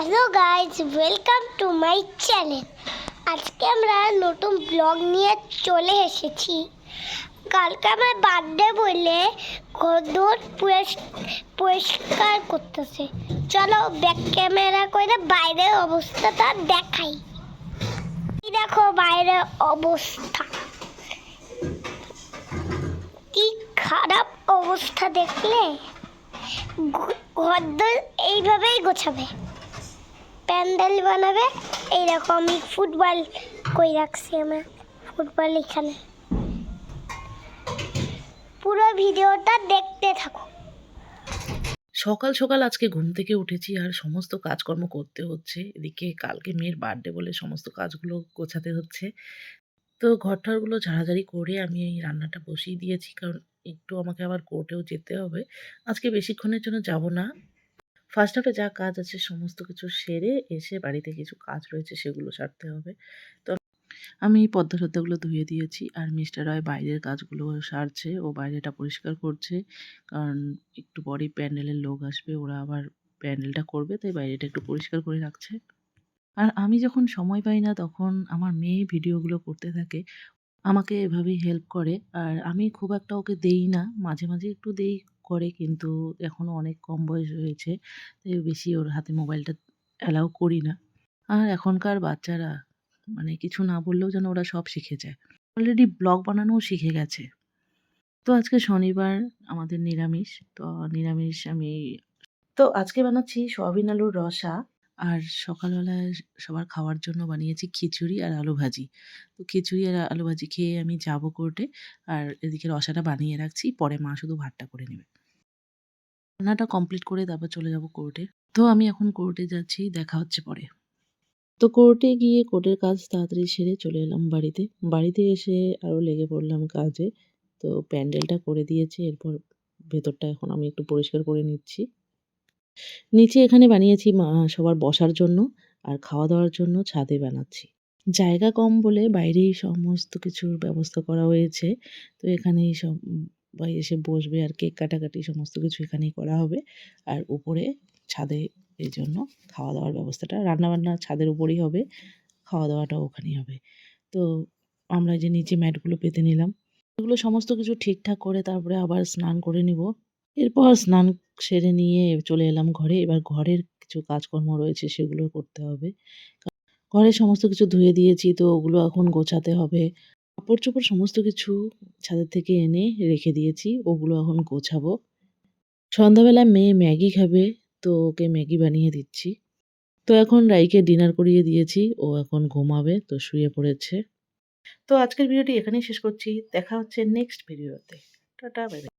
Hello guys, welcome to my channel. আজকে আমরা নতুন ব্লগ নিয়ে চলে এসেছি। কালকে আমার বার্থডে বলে ঘর পরিষ্কার করতেছে। চলো ব্যাক ক্যামেরা করে বাইরের অবস্থাটা দেখাই। দেখো বাইরের অবস্থা, কি খারাপ অবস্থা। দেখলে ঘর এইভাবেই গোছাবে, প্যান্ডেল বানাবে। এইরকম আমি ফুটবল কই রাখছি, আমার ফুটবল এখানে। পুরো ভিডিওটা দেখতে থাকো। সকাল সকাল আজকে ঘুম থেকে উঠেছি আর সমস্ত কাজকর্ম করতে হচ্ছে। এদিকে কালকে মেয়ের বার্থডে বলে সমস্ত কাজগুলো গোছাতে হচ্ছে। তো ঘরটরগুলো ঝাড়াঝাড়ি করে আমি এই রান্নাটা বসিয়ে দিয়েছি, কারণ একটু আমাকে আবার কোর্টেও যেতে হবে। আজকে বেশিক্ষণের জন্য যাব না। ফার্স্ট হাফে যা কাজ আছে সমস্ত কিছু সেরে এসে বাড়িতে কিছু কাজ রয়েছে সেগুলো সারতে হবে। তো আমি পদ্মা-টদ্মাগুলো ধুয়ে দিয়েছি আর মিস্টার রয় বাইরের কাজগুলো সারছে। ও বাইরেটা পরিষ্কার করছে। কারণ একটু পরেই প্যান্ডেলের লোক আসবে। ওরা আবার প্যান্ডেলটা করবে, তাই বাইরেটা একটু পরিষ্কার করে রাখছে। আর আমি যখন সময় পাই না তখন আমার মেয়ে ভিডিওগুলো করতে থাকে। আমাকে এভাবেই হেল্প করে। আর আমি খুব একটা ওকে দেই না। মাঝে, মাঝে একটু দেই, করে, কিন্তু এখনো অনেক কম বয়স হয়েছে। তাই বেশি ওর হাতে মোবাইলটা অ্যালাও করি না। আর এখনকার বাচ্চারা মানে কিছু না বললেও যেন ওরা সব শিখে যায়। অলরেডি ব্লগ বানানোও শিখে গেছে। তো আজকে শনিবার, আমাদের নিরামিষ। তো নিরামিষ আজকে বানাচ্ছি সয়াবিন আলুর রসা। আর সকালবেলায় সবার খাওয়ার জন্য বানিয়েছি খিচুড়ি আর আলু ভাজি। তো খিচুড়ি আর আলু ভাজি খেয়ে আমি যাবো কোর্টে। আর এদিকে রসাটা বানিয়ে রাখছি। পরে মা শুধু ভাতটা করে নেবে। রান্নাটা কমপ্লিট করে তারপর চলে যাব কোর্টে। তো আমি এখন কোর্টে যাচ্ছি। দেখা হচ্ছে পরে। তো কোর্টে গিয়ে কোর্টের কাজ তাড়াতাড়ি সেরে চলে এলাম বাড়িতে। বাড়িতে এসে আরও লেগে পড়লাম কাজে। তো প্যান্ডেলটা করে দিয়েছে। এরপর ভেতরটা এখন আমি একটু পরিষ্কার করে নিচ্ছি। নিচে এখানে বানিয়েছি সবার বসার জন্য, আর খাওয়া-দাওয়ার জন্য ছাদে বানাচ্ছি। জায়গা কম বলে বাইরেই সমস্ত কিছুর ব্যবস্থা করা হয়েছে। তো এখানেই সবাই এসে বসবে আর কেক কাটাকাটি সমস্ত কিছু এখানেই করা হবে। আর উপরে ছাদে এইজন্য খাওয়া-দাওয়ার ব্যবস্থাটা, রান্নাবান্না ছাদের উপরেই হবে, খাওয়া-দাওয়াটাও ওখানেই হবে। তো আমরা এই যে নিচে ম্যাটগুলো পেতে নিলাম। এগুলো সমস্ত কিছু ঠিকঠাক করে তারপরে আবার স্নান করে নিব। এরপর স্নান সেরে নিয়ে চলে এলাম ঘরে। এবার ঘরের কিছু কাজকর্ম রয়েছে সেগুলো করতে হবে। ঘরে সমস্ত কিছু ধুয়ে দিয়েছি, তো ওগুলো এখন গোছাতে হবে। কাপড়-চোপড় সমস্ত কিছু ছাদের থেকে এনে রেখে দিয়েছি। ওগুলো এখন গোছাবো। সন্ধ্যাবেলায় মেয়ে ম্যাগি খাবে, তো ওকে ম্যাগি বানিয়ে দিচ্ছি। তো এখন রাইকে ডিনার করিয়ে দিয়েছি। ও এখন ঘুমাবে, তো শুয়ে পড়েছে। তো আজকের ভিডিওটি এখানেই শেষ করছি। দেখা হচ্ছে নেক্সট ভিডিওতে। Tata, bye bye.